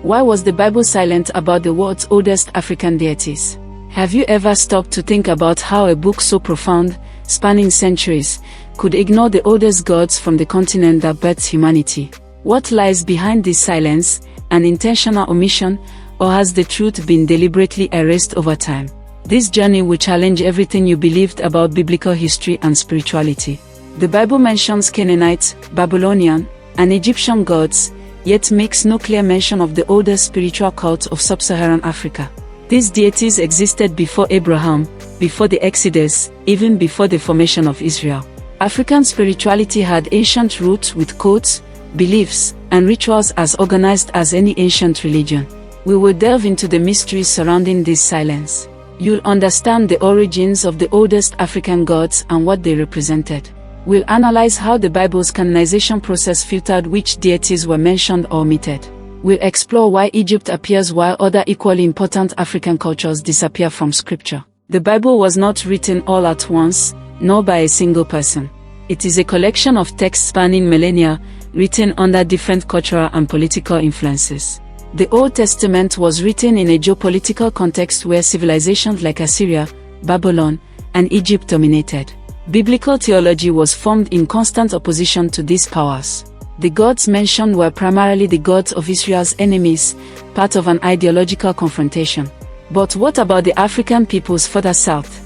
Why was the Bible silent about the world's oldest African deities? Have you ever stopped to think about how a book so profound, spanning centuries, could ignore the oldest gods from the continent that birthed humanity? What lies behind this silence, an intentional omission, or has the truth been deliberately erased over time? This journey will challenge everything you believed about biblical history and spirituality. The Bible mentions Canaanite, Babylonian, and Egyptian gods, yet makes no clear mention of the oldest spiritual cult of sub-Saharan Africa. These deities existed before Abraham, before the Exodus, even before the formation of Israel. African spirituality had ancient roots with codes, beliefs, and rituals as organized as any ancient religion. We will delve into the mysteries surrounding this silence. You'll understand the origins of the oldest African gods and what they represented. We'll analyze how the Bible's canonization process filtered which deities were mentioned or omitted. We'll explore why Egypt appears while other equally important African cultures disappear from Scripture. The Bible was not written all at once, nor by a single person. It is a collection of texts spanning millennia, written under different cultural and political influences. The Old Testament was written in a geopolitical context where civilizations like Assyria, Babylon, and Egypt dominated. Biblical theology was formed in constant opposition to these powers. The gods mentioned were primarily the gods of Israel's enemies, part of an ideological confrontation. But what about the African peoples further south?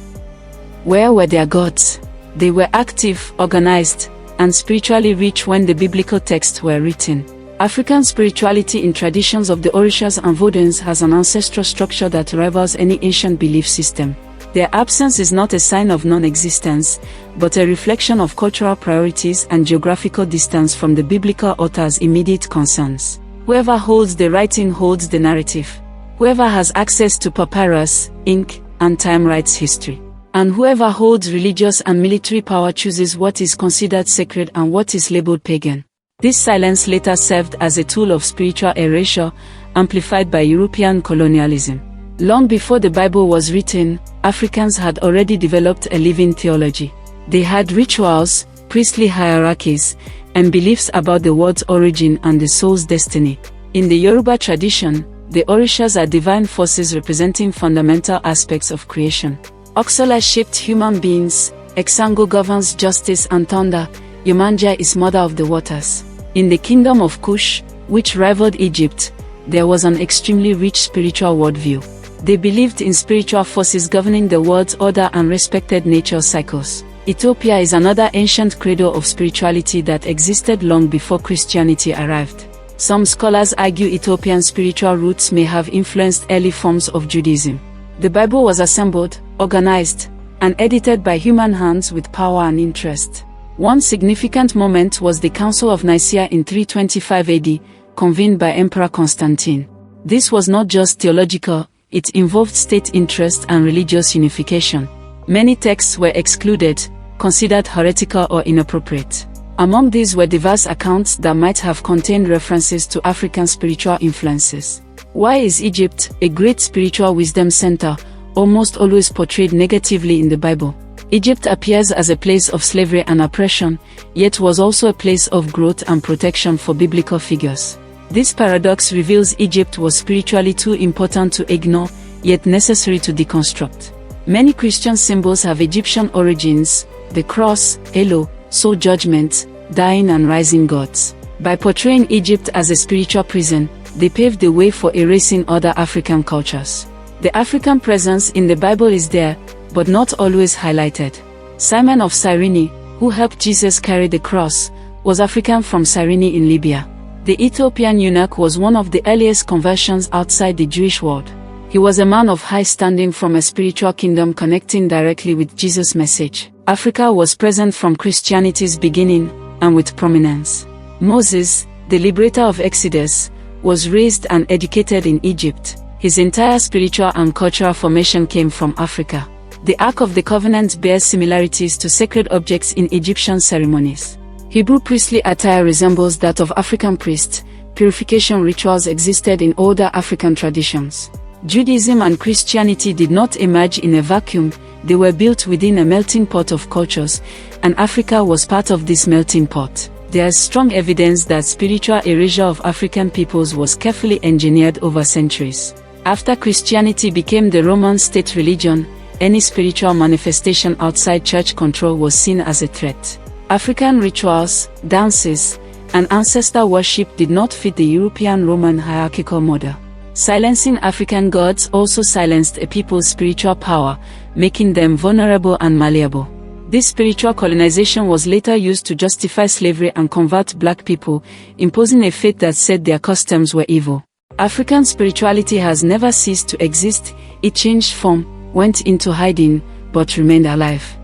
Where were their gods? They were active, organized, and spiritually rich when the biblical texts were written. African spirituality in traditions of the Orishas and Vodans has an ancestral structure that rivals any ancient belief system. Their absence is not a sign of non-existence, but a reflection of cultural priorities and geographical distance from the biblical author's immediate concerns. Whoever holds the writing holds the narrative. Whoever has access to papyrus, ink, and time writes history. And whoever holds religious and military power chooses what is considered sacred and what is labeled pagan. This silence later served as a tool of spiritual erasure, amplified by European colonialism. Long before the Bible was written, Africans had already developed a living theology. They had rituals, priestly hierarchies, and beliefs about the world's origin and the soul's destiny. In the Yoruba tradition, the Orishas are divine forces representing fundamental aspects of creation. Oxola shaped human beings, Exango governs justice and thunder, Yemanja is mother of the waters. In the kingdom of Kush, which rivaled Egypt, there was an extremely rich spiritual worldview. They believed in spiritual forces governing the world's order and respected nature's cycles. Ethiopia is another ancient cradle of spirituality that existed long before Christianity arrived. Some scholars argue Ethiopian spiritual roots may have influenced early forms of Judaism. The Bible was assembled, organized, and edited by human hands with power and interest. One significant moment was the Council of Nicaea in 325 AD, convened by Emperor Constantine. This was not just theological, it involved state interest and religious unification. Many texts were excluded, considered heretical or inappropriate. Among these were diverse accounts that might have contained references to African spiritual influences. Why is Egypt, a great spiritual wisdom center, almost always portrayed negatively in the Bible? Egypt appears as a place of slavery and oppression, yet was also a place of growth and protection for biblical figures. This paradox reveals Egypt was spiritually too important to ignore, yet necessary to deconstruct. Many Christian symbols have Egyptian origins: the cross, Elo, soul judgment, dying and rising gods. By portraying Egypt as a spiritual prison, they paved the way for erasing other African cultures. The African presence in the Bible is there, but not always highlighted. Simon of Cyrene, who helped Jesus carry the cross, was African from Cyrene in Libya. The Ethiopian eunuch was one of the earliest conversions outside the Jewish world. He was a man of high standing from a spiritual kingdom connecting directly with Jesus' message. Africa was present from Christianity's beginning, and with prominence. Moses, the liberator of Exodus, was raised and educated in Egypt. His entire spiritual and cultural formation came from Africa. The Ark of the Covenant bears similarities to sacred objects in Egyptian ceremonies. Hebrew priestly attire resembles that of African priests. Purification rituals existed in older African traditions. Judaism and Christianity did not emerge in a vacuum, they were built within a melting pot of cultures, and Africa was part of this melting pot. There is strong evidence that spiritual erasure of African peoples was carefully engineered over centuries. After Christianity became the Roman state religion, any spiritual manifestation outside church control was seen as a threat. African rituals, dances, and ancestor worship did not fit the European Roman hierarchical model. Silencing African gods also silenced a people's spiritual power, making them vulnerable and malleable. This spiritual colonization was later used to justify slavery and convert black people, imposing a faith that said their customs were evil. African spirituality has never ceased to exist. It changed form, went into hiding, but remained alive.